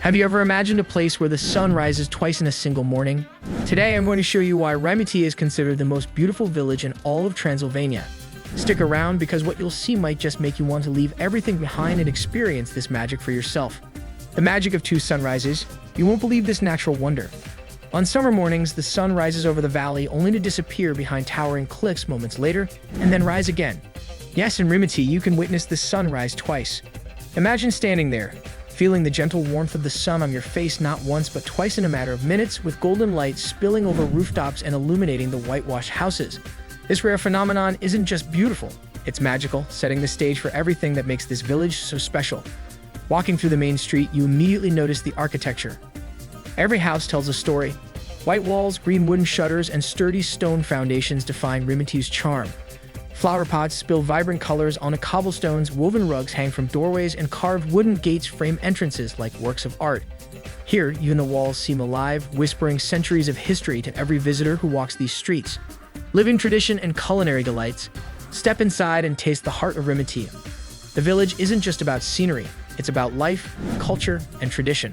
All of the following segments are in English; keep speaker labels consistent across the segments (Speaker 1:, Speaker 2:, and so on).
Speaker 1: Have you ever imagined a place where the sun rises twice in a single morning? Today I'm going to show you why Rimetea is considered the most beautiful village in all of Transylvania. Stick around because what you'll see might just make you want to leave everything behind and experience this magic for yourself. The magic of two sunrises. You won't believe this natural wonder. On summer mornings, the sun rises over the valley only to disappear behind towering cliffs moments later and then rise again. Yes, in Rimetea you can witness the sun rise twice. Imagine standing there, feeling the gentle warmth of the sun on your face not once but twice in a matter of minutes, with golden light spilling over rooftops and illuminating the whitewashed houses. This rare phenomenon isn't just beautiful, it's magical, setting the stage for everything that makes this village so special. Walking through the main street, you immediately notice the architecture. Every house tells a story. White walls, green wooden shutters, and sturdy stone foundations define Rimetea's charm. Flower pots spill vibrant colors onto cobblestones, woven rugs hang from doorways, and carved wooden gates frame entrances like works of art. Here, even the walls seem alive, whispering centuries of history to every visitor who walks these streets. Living tradition and culinary delights. Step inside and taste the heart of Rimetea. The village isn't just about scenery, it's about life, culture, and tradition.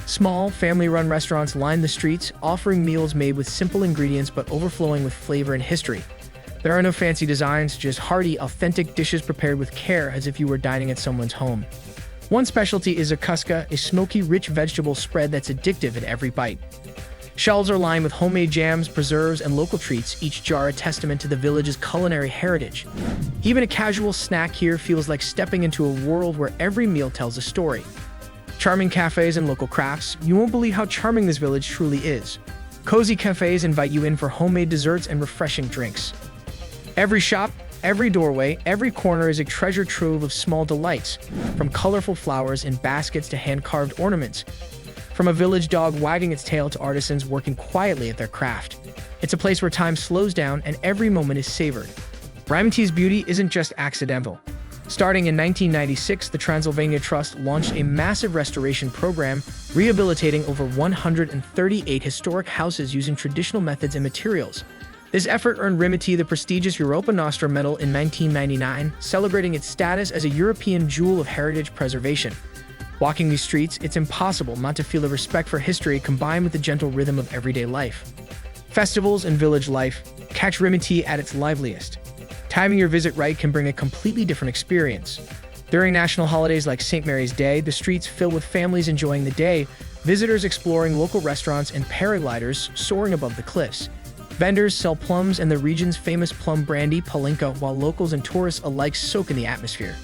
Speaker 1: Small, family-run restaurants line the streets, offering meals made with simple ingredients but overflowing with flavor and history. There are no fancy designs, just hearty, authentic dishes prepared with care as if you were dining at someone's home. One specialty is zacusca, a smoky, rich vegetable spread that's addictive at every bite. Shelves are lined with homemade jams, preserves, and local treats, each jar a testament to the village's culinary heritage. Even a casual snack here feels like stepping into a world where every meal tells a story. Charming cafes and local crafts. You won't believe how charming this village truly is. Cozy cafes invite you in for homemade desserts and refreshing drinks. Every shop, every doorway, every corner is a treasure trove of small delights, from colorful flowers in baskets to hand-carved ornaments. From a village dog wagging its tail to artisans working quietly at their craft. It's a place where time slows down and every moment is savored. Rimetea's beauty isn't just accidental. Starting in 1996, the Transylvania Trust launched a massive restoration program, rehabilitating over 138 historic houses using traditional methods and materials. This effort earned Rimetea the prestigious Europa Nostra Medal in 1999, celebrating its status as a European jewel of heritage preservation. Walking these streets, it's impossible not to feel a respect for history combined with the gentle rhythm of everyday life. Festivals and village life. Catch Rimetea at its liveliest. Timing your visit right can bring a completely different experience. During national holidays like St. Mary's Day, the streets fill with families enjoying the day, visitors exploring local restaurants, and paragliders soaring above the cliffs. Vendors sell plums and the region's famous plum brandy, palinka, while locals and tourists alike soak in the atmosphere.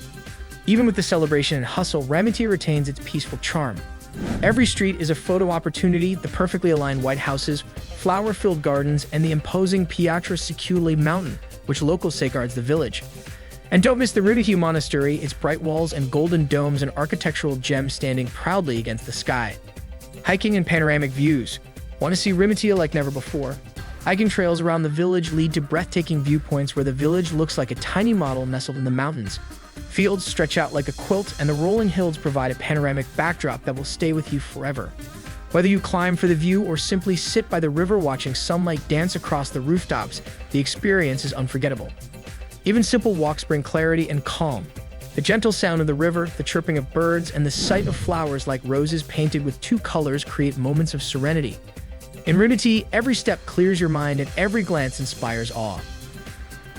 Speaker 1: Even with the celebration and hustle, Rimetea retains its peaceful charm. Every street is a photo opportunity, the perfectly aligned white houses, flower-filled gardens, and the imposing Piatra Secuiului mountain, which locals say guards the village. And don't miss the Rimetea Monastery, its bright walls and golden domes, an architectural gem standing proudly against the sky. Hiking and panoramic views. Want to see Rimetea like never before? Hiking trails around the village lead to breathtaking viewpoints where the village looks like a tiny model nestled in the mountains. Fields stretch out like a quilt, and the rolling hills provide a panoramic backdrop that will stay with you forever. Whether you climb for the view or simply sit by the river watching sunlight dance across the rooftops, the experience is unforgettable. Even simple walks bring clarity and calm. The gentle sound of the river, the chirping of birds, and the sight of flowers like roses painted with two colors create moments of serenity. In Rimetea, every step clears your mind and every glance inspires awe.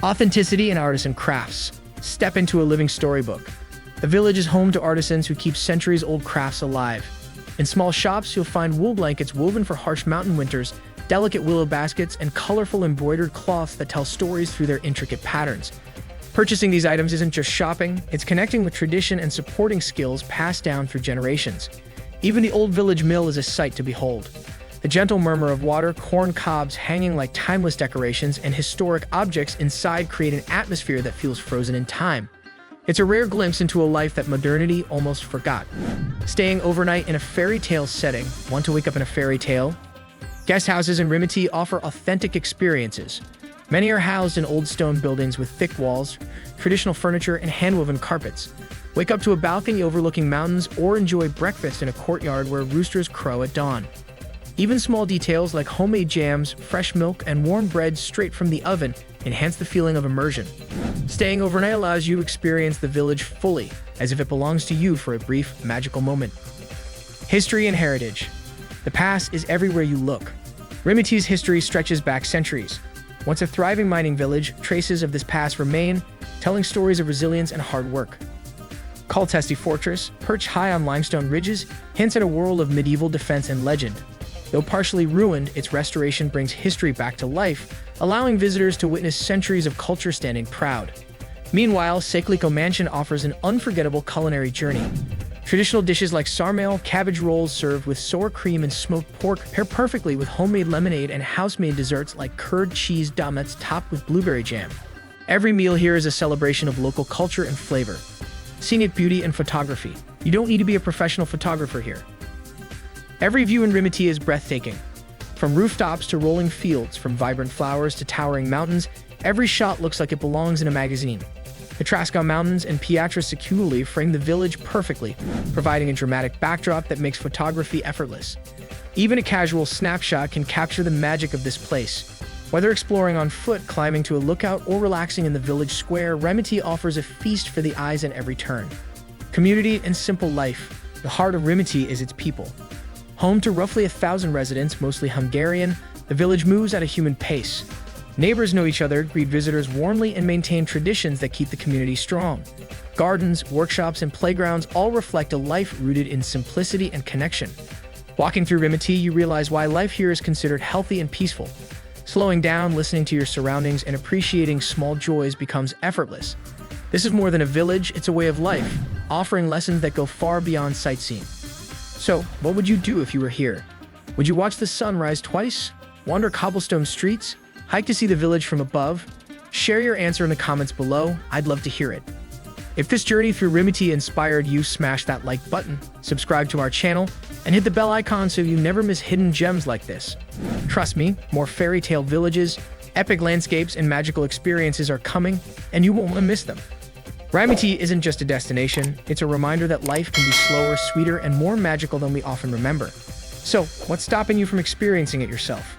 Speaker 1: Authenticity and artisan crafts. Step into a living storybook. The village is home to artisans who keep centuries-old crafts alive. In small shops, you'll find wool blankets woven for harsh mountain winters, delicate willow baskets, and colorful embroidered cloths that tell stories through their intricate patterns. Purchasing these items isn't just shopping, it's connecting with tradition and supporting skills passed down through generations. Even the old village mill is a sight to behold. The gentle murmur of water, corn cobs hanging like timeless decorations, and historic objects inside create an atmosphere that feels frozen in time. It's a rare glimpse into a life that modernity almost forgot. Staying overnight in a fairy tale setting. Want to wake up in a fairy tale? Guest houses in Rimetea offer authentic experiences. Many are housed in old stone buildings with thick walls, traditional furniture, and hand-woven carpets. Wake up to a balcony overlooking mountains or enjoy breakfast in a courtyard where roosters crow at dawn. Even small details like homemade jams, fresh milk, and warm bread straight from the oven enhance the feeling of immersion. Staying overnight allows you to experience the village fully, as if it belongs to you for a brief, magical moment. History and heritage. The past is everywhere you look. Rimetea's history stretches back centuries. Once a thriving mining village, traces of this past remain, telling stories of resilience and hard work. Kaltesti Fortress, perched high on limestone ridges, hints at a world of medieval defense and legend. Though partially ruined, its restoration brings history back to life, allowing visitors to witness centuries of culture standing proud. Meanwhile, Secuiului Mansion offers an unforgettable culinary journey. Traditional dishes like sarmale, cabbage rolls served with sour cream and smoked pork pair perfectly with homemade lemonade and house-made desserts like curd cheese donuts topped with blueberry jam. Every meal here is a celebration of local culture and flavor. Scenic beauty and photography. You don't need to be a professional photographer here. Every view in Rimetea is breathtaking. From rooftops to rolling fields, from vibrant flowers to towering mountains, every shot looks like it belongs in a magazine. The Torockó Mountains and Piatra Secuiului frame the village perfectly, providing a dramatic backdrop that makes photography effortless. Even a casual snapshot can capture the magic of this place. Whether exploring on foot, climbing to a lookout, or relaxing in the village square, Rimetea offers a feast for the eyes at every turn. Community and simple life. The heart of Rimetea is its people. Home to roughly 1,000 residents, mostly Hungarian, the village moves at a human pace. Neighbors know each other, greet visitors warmly, and maintain traditions that keep the community strong. Gardens, workshops, and playgrounds all reflect a life rooted in simplicity and connection. Walking through Rimetea, you realize why life here is considered healthy and peaceful. Slowing down, listening to your surroundings, and appreciating small joys becomes effortless. This is more than a village, it's a way of life, offering lessons that go far beyond sightseeing. So, what would you do if you were here? Would you watch the sun rise twice? Wander cobblestone streets? Hike to see the village from above? Share your answer in the comments below. I'd love to hear it. If this journey through Rimetea inspired you, smash that like button, subscribe to our channel, and hit the bell icon so you never miss hidden gems like this. Trust me, more fairy tale villages, epic landscapes, and magical experiences are coming, and you won't want to miss them. Rimetea isn't just a destination, it's a reminder that life can be slower, sweeter, and more magical than we often remember. So, what's stopping you from experiencing it yourself?